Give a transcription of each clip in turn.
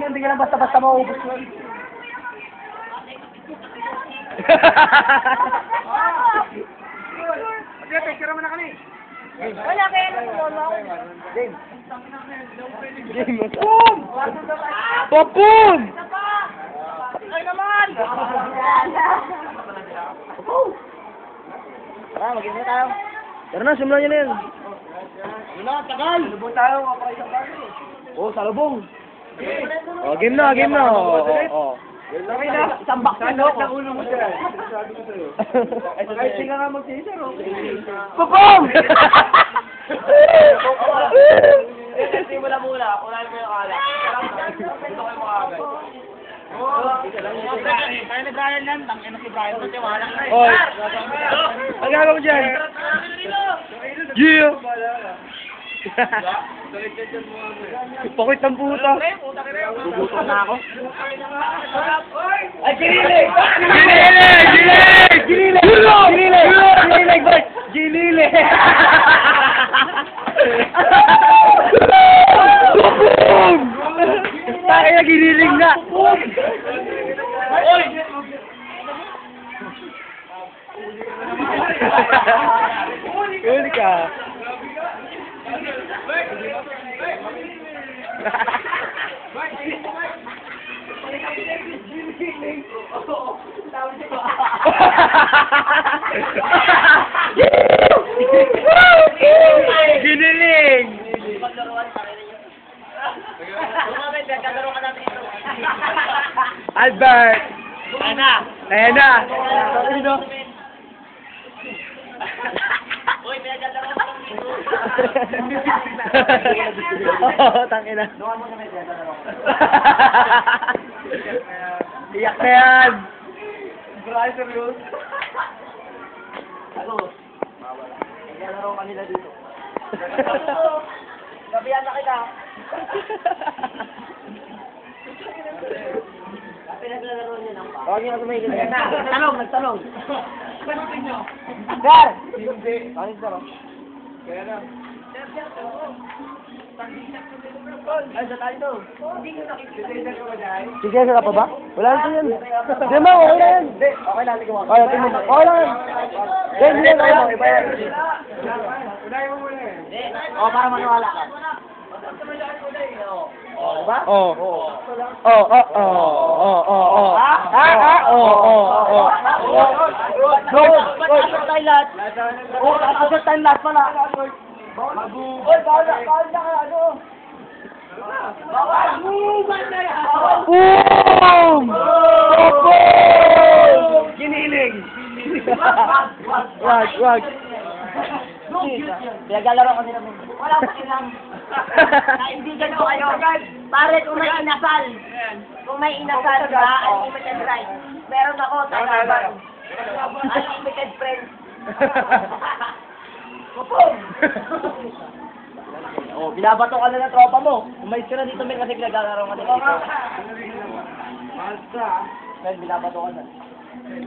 hindi ka lang basta-basta maubos mo. Picture mo na kami. Wala kaya nang lolo ako. Game. Boom! Popon! Ay naman! Tara, mag-game na tayo. Tara na, simulan nyo na yun. Wala, tagal! Salubong tayo, mapakisang tayo. Oo, salubong. Oh, game na, game na. Oo. Okay na, isang baksin ako. Sa ulo mo dyan. Sabi ko sa'yo. Kahit di ka nga mag-teaser, oh. Popom! Hindi mo na muna. Kunahin mo yung alak. Ito kayo makagay. Kaya ni Brian yan, tangin si Brian, kasi wala na. Oy. Ang gagawin mo dyan? Yeah! Pakit ng puta. Gugutom na ako. Ay, ginilig! Ginilig! Ginilig! Ginilig! Ginilig! Ginilig! Bart! Ginilig! Boom! Tayo na ginilig na! Oy! Huli ka! Giniling! Albert! Ayan na! Ayan na! Uy, pinagalaro ko lang dito. Oo, tangina. Iyak na yan! Grabe serious. Ano? Naglalaro kanila dito. Gabihan na kita. Pinaglalaro niya ng pa. Huwag niyo ako may ganyan. Nagtanong, nagtanong. Sir! Hindi. Bakit sir? Kaya na. Ay, sa tayo to. Sige, sir pa ba? Wala na yan. Hindi ma, okay na yan. Hindi, okay lang. Okay, tingin mo. Okay lang yan. Hindi, hindi yan. Iba yan. Unahin mo muna yan. O, para maniwala ka. Diba? Oo. Oo, oo, oo, oo. Asal tayo lahat. Asal tayo lahat pala. Oy, bawal na ka, ano? Bawal! Boom! Boom! Giniling! Wag. Pinaglalaro ko nila. Wala pa silang. Naibigan ko kayo. Pare, kung may inasal. Kung may inasal, ba? Unlimited right. Meron ako, talaban. Unlimited friends. Kupong! Oh, binabato ka na ng tropa mo. Umayos ka na dito, men, kasi pinaglalaro ka dito. Men, binabato ka na.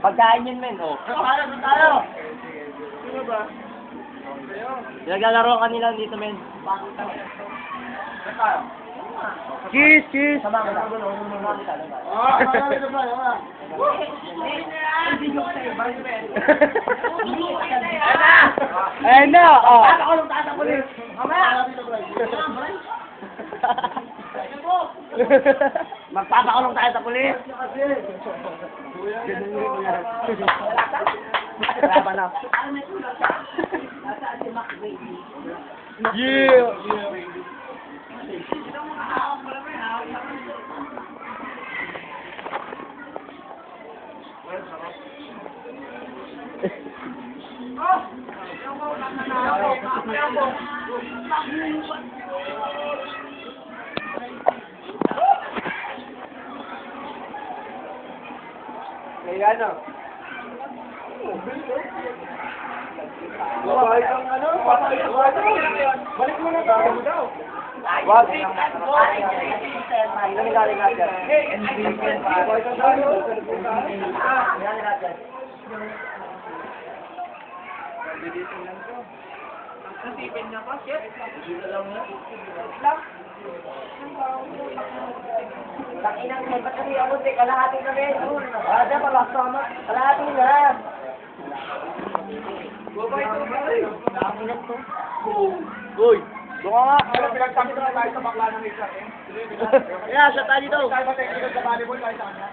Pagkain yun, men, oh. Para sa tayo. Pinaglalaro ka nila dito, men. Kiss, kiss! Sama ka na. Ayan na, oh. Taas ang pulis. Magpapakulong tayo sa pulis. Laban na. Yeah! Kaya na. Balik mo na daw. Wag. Nasipin niya pa, chef. Dito lang na. Takinang may ba't kasi ako, kalahati na rin. Ada, palasama. Kalahati na. Takinang to. Uy! Doon ka nga! Ano, pinagsabi na tayo sa bakla ng isa eh. Kaya, siya tayo dito! Tayo ba technical sa volleyball tayo sa kanya?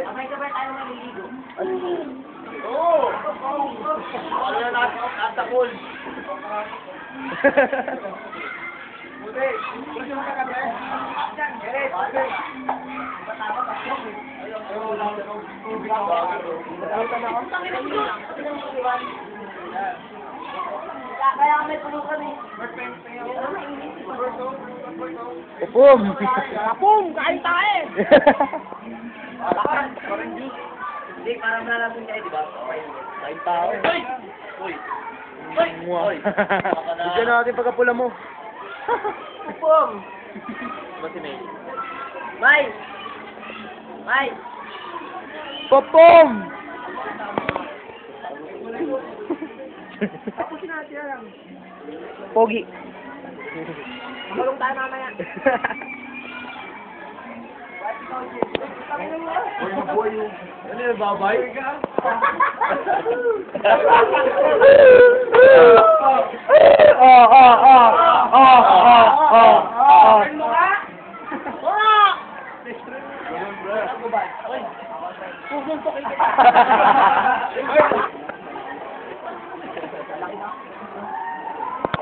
Okay, sabay tayo maliligo. Oo! Ano na nasa pool? Buti! Buti mo kagabi? Eres! Buti! Kaya kami tulong kami. Upom! Kapong, kain tayo! Hindi, parang nalasin kayo, di ba? Kain tao. Uy! Uy! Mua. Bigyan natin pagkapula mo. Kapong! Ba si May? May! May! Popom! Pogi. Malong tayo mamaya. Ano yung babay?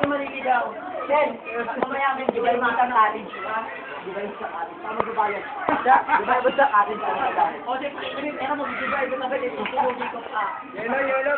Maliligaw. Then, mamaya may bigay mata ng cottage. Bigay sa cottage. Tama ba bayan? Bigay ba sa cottage? O, sige, pero mo bigay ba na ba dito? Tulungan ko pa. Yelo, yelo.